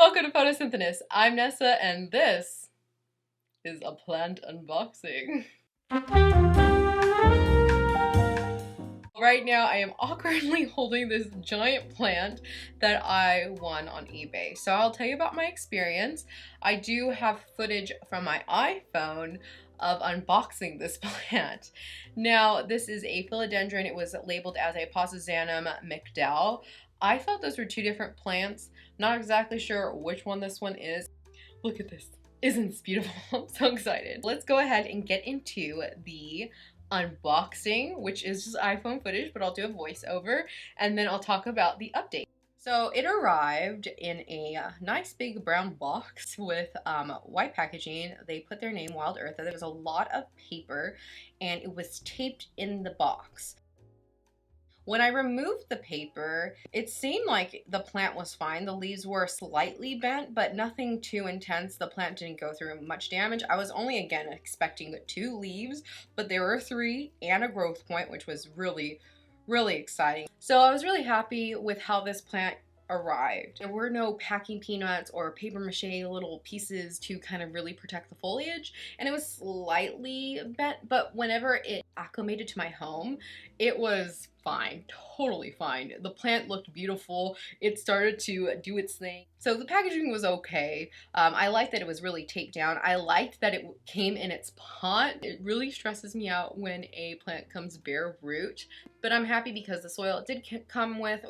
Welcome to Photosynthesis. I'm Nessa, and this is a plant unboxing. Right now, I am awkwardly holding this giant plant that I won on eBay. So I'll tell you about my experience. I do have footage from my iPhone of unboxing this plant. Now, this is a Philodendron. It was labeled as a Pastazanum McDowell. I thought those were two different plants. Not exactly sure which one this one is. Look at this. Isn't this beautiful? I'm so excited. Let's go ahead and get into the unboxing, which is just iPhone footage, but I'll do a voiceover, and then I'll talk about the update. So it arrived in a nice big brown box with white packaging. They put their name, Wild Eartha. There was a lot of paper, and it was taped in the box. When I removed the paper, it seemed like the plant was fine. The leaves were slightly bent, but nothing too intense. The plant didn't go through much damage. I was only, again, expecting 2 leaves, but there were 3 and a growth point, which was really, really exciting. So I was really happy with how this plant arrived. There were no packing peanuts or paper mache little pieces to kind of really protect the foliage, and it was slightly bent, but whenever it acclimated to my home, it was fine, totally fine. The plant looked beautiful. It started to do its thing. So the packaging was okay. I liked that it was really taped down. I liked that it came in its pot. It really stresses me out when a plant comes bare root, but I'm happy because the soil it did come with,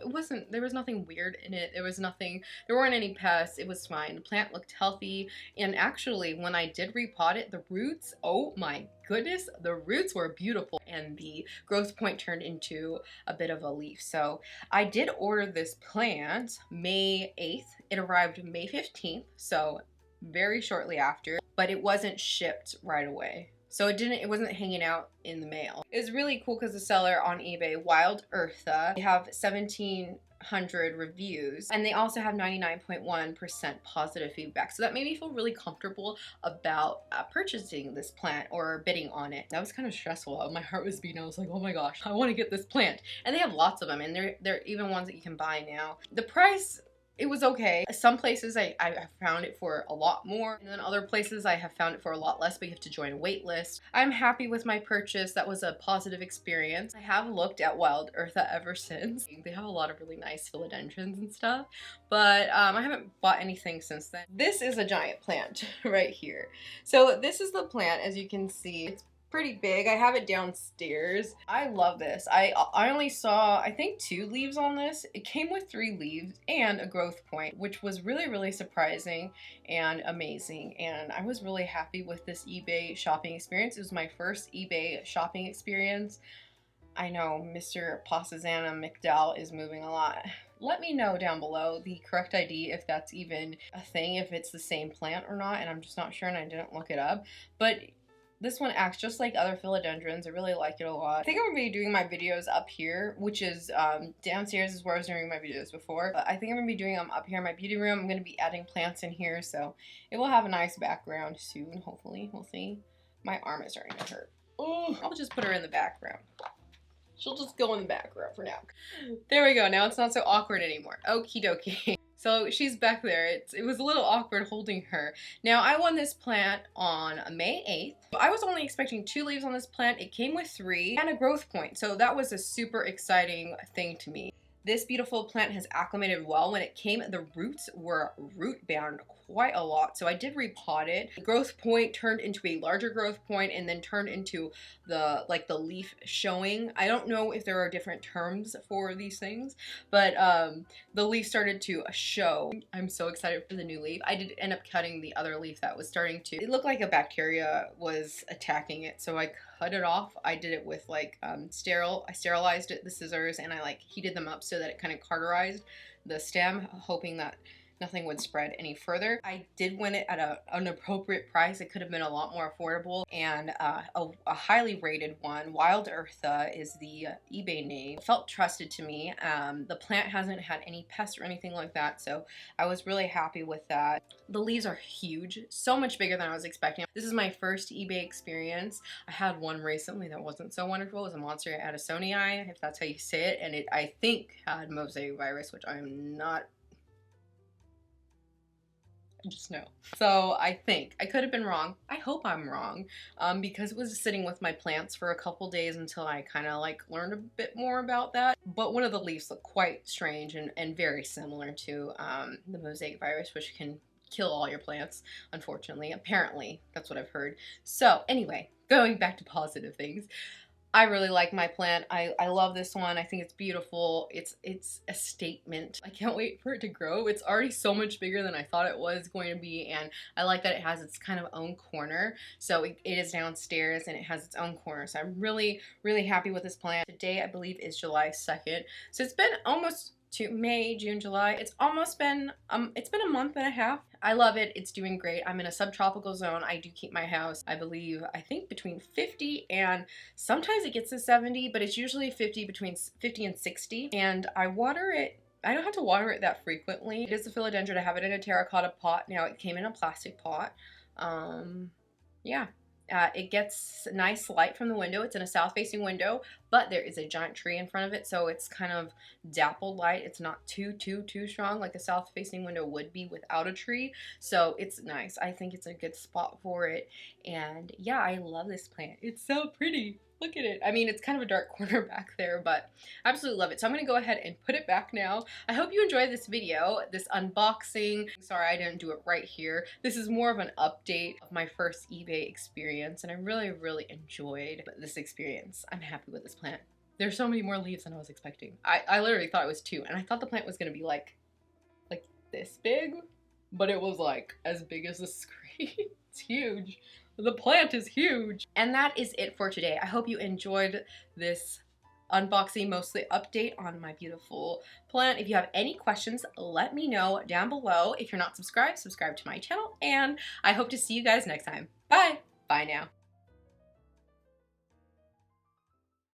there was nothing weird in it. There weren't any pests. It was fine. The plant looked healthy, and actually when I did repot it, the roots, oh my goodness, the roots were beautiful, and the growth point turned into a bit of a leaf. So I did order this plant May 8th. It arrived May 15th, so very shortly after, but it wasn't shipped right away. So it wasn't hanging out in the mail. It's really cool because the seller on eBay, Wild Eartha, they have 1,700 reviews, and they also have 99.1% positive feedback. So that made me feel really comfortable about purchasing this plant or bidding on it. That was kind of stressful. My heart was beating. I was like, oh my gosh, I want to get this plant. And they have lots of them, and they're even ones that you can buy now. The price, it was okay. Some places I found it for a lot more, and then other places I have found it for a lot less, but you have to join a wait list. I'm happy with my purchase. That was a positive experience. I have looked at Wild Eartha ever since. They have a lot of really nice philodendrons and stuff, but I haven't bought anything since then. This is a giant plant right here. So this is the plant, as you can see. It's pretty big. I have it downstairs. I love this. I only saw, I think, 2 leaves on this. It came with 3 leaves and a growth point, which was really, really surprising and amazing. And I was really happy with this eBay shopping experience. It was my first eBay shopping experience. I know Mr. Pastazanum McDowell is moving a lot. Let me know down below the correct ID if that's even a thing, if it's the same plant or not, and I'm just not sure and I didn't look it up. But this one acts just like other philodendrons. I really like it a lot. I think I'm going to be doing my videos up here, which is downstairs is where I was doing my videos before. But I think I'm going to be doing them up here in my beauty room. I'm going to be adding plants in here, so it will have a nice background soon, hopefully. We'll see. My arm is starting to hurt. Oh, I'll just put her in the background. She'll just go in the background for now. There we go. Now it's not so awkward anymore. Okie dokie. So she's back there. It was a little awkward holding her. Now, I won this plant on May 8th. I was only expecting 2 leaves on this plant. It came with 3 and a growth point. So that was a super exciting thing to me. This beautiful plant has acclimated well. When it came, the roots were root bound quite a lot, so I did repot it. The growth point turned into a larger growth point and then turned into the leaf showing. I don't know if there are different terms for these things, but the leaf started to show. I'm so excited for the new leaf. I did end up cutting the other leaf that was starting to, it looked like a bacteria was attacking it, so I cut it off. I did it with like I sterilized it, the scissors, and I heated them up so that it kind of cauterized the stem, hoping that nothing would spread any further. I did win it at an appropriate price. It could have been a lot more affordable, and a highly rated one. Wild Eartha is the eBay name. It felt trusted to me. The plant hasn't had any pests or anything like that, so I was really happy with that. The leaves are huge, so much bigger than I was expecting. This is my first eBay experience. I had one recently that wasn't so wonderful. It was a Monstera addisonii, if that's how you say it, and it, I think, had mosaic virus, which I'm not Just no. So I think I could have been wrong. I hope I'm wrong, because it was sitting with my plants for a couple days until I kind of like learned a bit more about that. But one of the leaves looked quite strange and very similar to the mosaic virus, which can kill all your plants, unfortunately. Apparently, that's what I've heard. So anyway, going back to positive things. I really like my plant. I love this one. I think it's beautiful. It's a statement. I can't wait for it to grow. It's already so much bigger than I thought it was going to be, and I like that it has its kind of own corner. So it is downstairs and it has its own corner. So I'm really, really happy with this plant. Today, I believe, is July 2nd. So it's been almost to May, June, July. It's almost been, it's been a month and a half. I love it. It's doing great. I'm in a subtropical zone. I do keep my house, I believe, I think between 50 and sometimes it gets to 70, but it's usually 50, between 50 and 60. And I water it. I don't have to water it that frequently. It is a philodendron. I have it in a terracotta pot. Now it came in a plastic pot. Yeah. It gets nice light from the window. It's in a south-facing window, but there is a giant tree in front of it, so it's kind of dappled light. It's not too strong like a south-facing window would be without a tree, so it's nice. I think it's a good spot for it, and yeah, I love this plant. It's so pretty. Look at it. I mean, it's kind of a dark corner back there, but I absolutely love it. So I'm going to go ahead and put it back now. I hope you enjoyed this video, this unboxing. Sorry I didn't do it right here. This is more of an update of my first eBay experience, and I really, really enjoyed this experience. I'm happy with this plant. There's so many more leaves than I was expecting. I literally thought it was 2, and I thought the plant was going to be like this big, but it was like as big as the screen. It's huge. The plant is huge. And that is it for today. I hope you enjoyed this unboxing, mostly update on my beautiful plant. If you have any questions, let me know down below. If you're not subscribed, subscribe to my channel, and I hope to see you guys next time. Bye. Bye now.